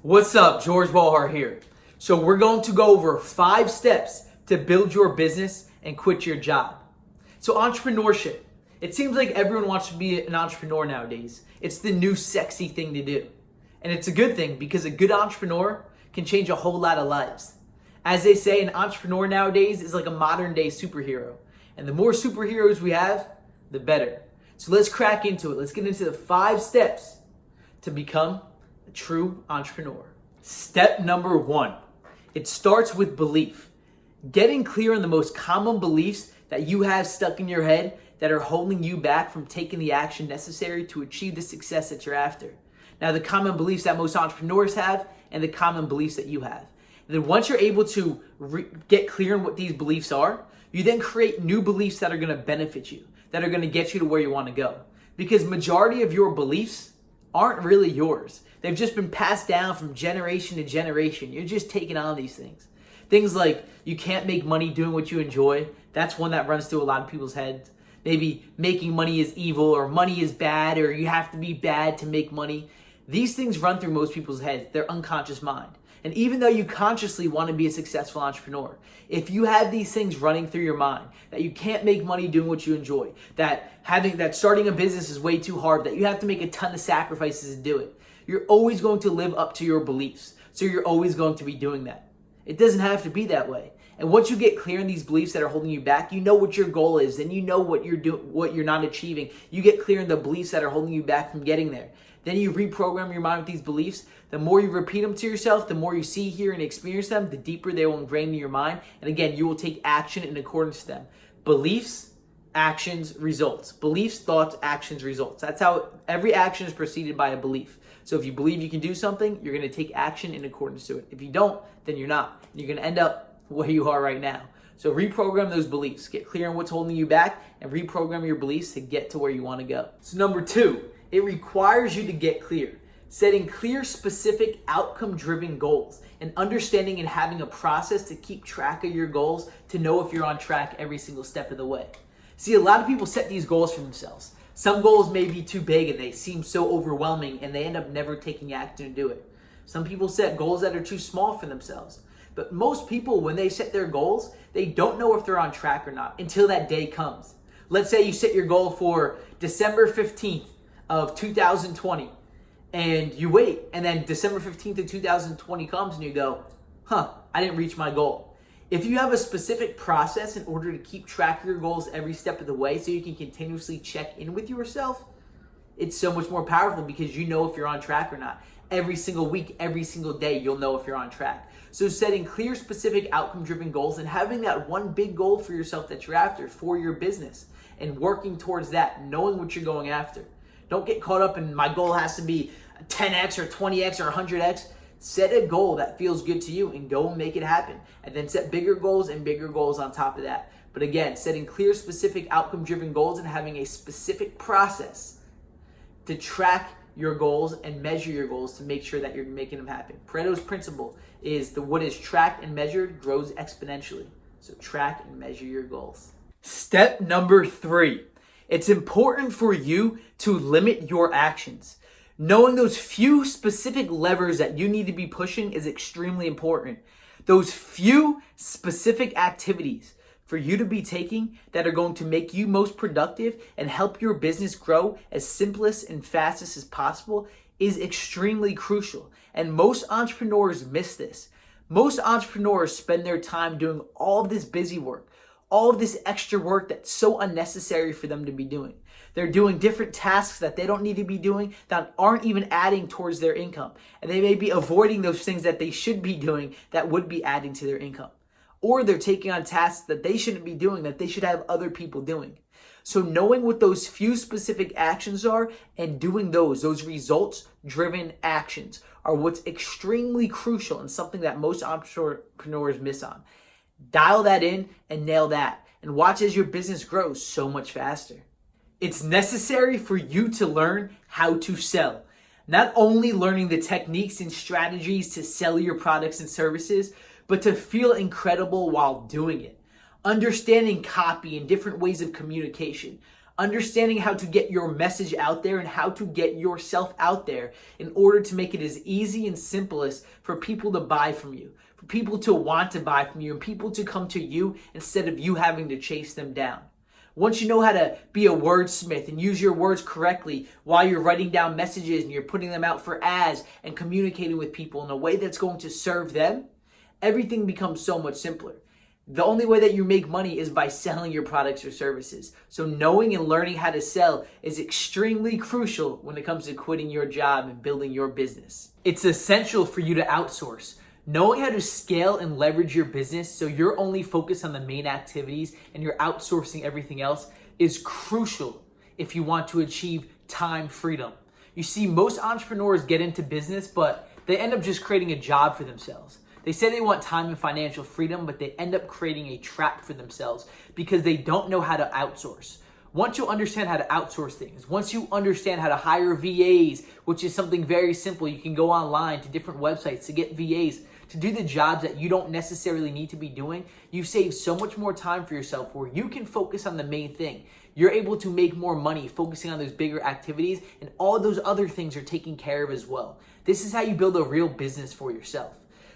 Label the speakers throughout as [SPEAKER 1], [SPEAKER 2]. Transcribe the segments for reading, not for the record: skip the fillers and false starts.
[SPEAKER 1] What's up? George Walhart here. So we're going to go over 5 steps to build your business and quit your job. So entrepreneurship. It seems like everyone wants to be an entrepreneur nowadays. It's the new sexy thing to do. And it's a good thing because a good entrepreneur can change a whole lot of lives. As they say, an entrepreneur nowadays is like a modern day superhero. And the more superheroes we have, the better. So let's crack into it. Let's get into the 5 steps to become a true entrepreneur. Step number 1. It starts with belief. Getting clear on the most common beliefs that you have stuck in your head that are holding you back from taking the action necessary to achieve the success that you're after. Now, the common beliefs that most entrepreneurs have and the common beliefs that you have. And then once you're able to get clear on what these beliefs are, you then create new beliefs that are going to benefit you, that are going to get you to where you want to go. Because majority of your beliefs aren't really yours. They've just been passed down from generation to generation. You're just taking on these things. Things like you can't make money doing what you enjoy. That's one that runs through a lot of people's heads. Maybe making money is evil, or money is bad, or you have to be bad to make money. These things run through most people's heads, their unconscious mind. And even though you consciously want to be a successful entrepreneur, if you have these things running through your mind, that you can't make money doing what you enjoy, that starting a business is way too hard, that you have to make a ton of sacrifices to do it, you're always going to live up to your beliefs. So you're always going to be doing that. It doesn't have to be that way. And once you get clear on these beliefs that are holding you back, you know what your goal is, and you know what you're doing, what you're not achieving. You get clear on the beliefs that are holding you back from getting there. Then you reprogram your mind with these beliefs. The more you repeat them to yourself, the more you see, hear, and experience them, the deeper they will ingrain in your mind. And again, you will take action in accordance to them. Beliefs, actions, results. Beliefs, thoughts, actions, results. That's how every action is preceded by a belief. So if you believe you can do something, you're going to take action in accordance to it. If you don't, then you're not. You're going to end up where you are right now. So reprogram those beliefs. Get clear on what's holding you back and reprogram your beliefs to get to where you want to go. So number 2, it requires you to get clear. Setting clear, specific, outcome-driven goals and understanding and having a process to keep track of your goals to know if you're on track every single step of the way. See, a lot of people set these goals for themselves. Some goals may be too big and they seem so overwhelming and they end up never taking action to do it. Some people set goals that are too small for themselves. But most people, when they set their goals, they don't know if they're on track or not until that day comes. Let's say you set your goal for December 15th of 2020 and you wait, and then December 15th of 2020 comes and you go, I didn't reach my goal. If you have a specific process in order to keep track of your goals every step of the way so you can continuously check in with yourself, it's so much more powerful because you know if you're on track or not. Every single week, every single day, you'll know if you're on track. So setting clear, specific, outcome-driven goals and having that one big goal for yourself that you're after for your business and working towards that, knowing what you're going after. Don't get caught up in my goal has to be 10x or 20x or 100x. Set a goal that feels good to you and go and make it happen. And then set bigger goals and bigger goals on top of that. But again, setting clear, specific, outcome-driven goals and having a specific process to track your goals and measure your goals to make sure that you're making them happen. Pareto's principle is what is tracked and measured grows exponentially. So track and measure your goals. Step number 3. It's important for you to limit your actions. Knowing those few specific levers that you need to be pushing is extremely important. Those few specific activities for you to be taking that are going to make you most productive and help your business grow as simplest and fastest as possible is extremely crucial. And most entrepreneurs miss this. Most entrepreneurs spend their time doing all of this busy work, all of this extra work that's so unnecessary for them to be doing. They're doing different tasks that they don't need to be doing that aren't even adding towards their income. And they may be avoiding those things that they should be doing that would be adding to their income. Or they're taking on tasks that they shouldn't be doing, that they should have other people doing. So knowing what those few specific actions are and doing those results-driven actions are what's extremely crucial and something that most entrepreneurs miss on. Dial that in and nail that. And watch as your business grows so much faster. It's necessary for you to learn how to sell. Not only learning the techniques and strategies to sell your products and services, but to feel incredible while doing it. Understanding copy and different ways of communication. Understanding how to get your message out there and how to get yourself out there in order to make it as easy and simplest for people to buy from you, for people to want to buy from you, and people to come to you instead of you having to chase them down. Once you know how to be a wordsmith and use your words correctly while you're writing down messages and you're putting them out for ads and communicating with people in a way that's going to serve them, everything becomes so much simpler. The only way that you make money is by selling your products or services. So knowing and learning how to sell is extremely crucial when it comes to quitting your job and building your business. It's essential for you to outsource. Knowing how to scale and leverage your business so you're only focused on the main activities and you're outsourcing everything else is crucial if you want to achieve time freedom. You see, most entrepreneurs get into business, but they end up just creating a job for themselves. They say they want time and financial freedom, but they end up creating a trap for themselves because they don't know how to outsource. Once you understand how to outsource things, once you understand how to hire VAs, which is something very simple, you can go online to different websites to get VAs to do the jobs that you don't necessarily need to be doing, you save so much more time for yourself where you can focus on the main thing. You're able to make more money focusing on those bigger activities, and all those other things are taken care of as well. This is how you build a real business for yourself.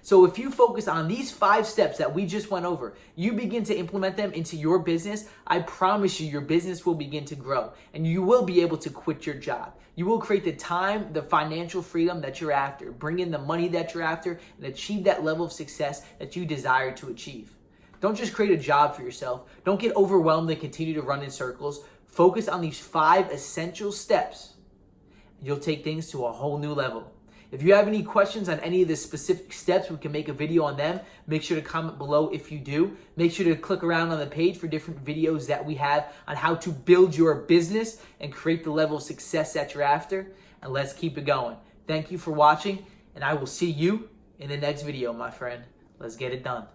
[SPEAKER 1] So if you focus on these 5 steps that we just went over, you begin to implement them into your business, I promise you your business will begin to grow and you will be able to quit your job. You will create the time, the financial freedom that you're after, bring in the money that you're after, and achieve that level of success that you desire to achieve. Don't just create a job for yourself. Don't get overwhelmed and continue to run in circles. Focus on these 5 essential steps and you'll take things to a whole new level. If you have any questions on any of the specific steps, we can make a video on them. Make sure to comment below if you do. Make sure to click around on the page for different videos that we have on how to build your business and create the level of success that you're after. And let's keep it going. Thank you for watching, and I will see you in the next video, my friend. Let's get it done.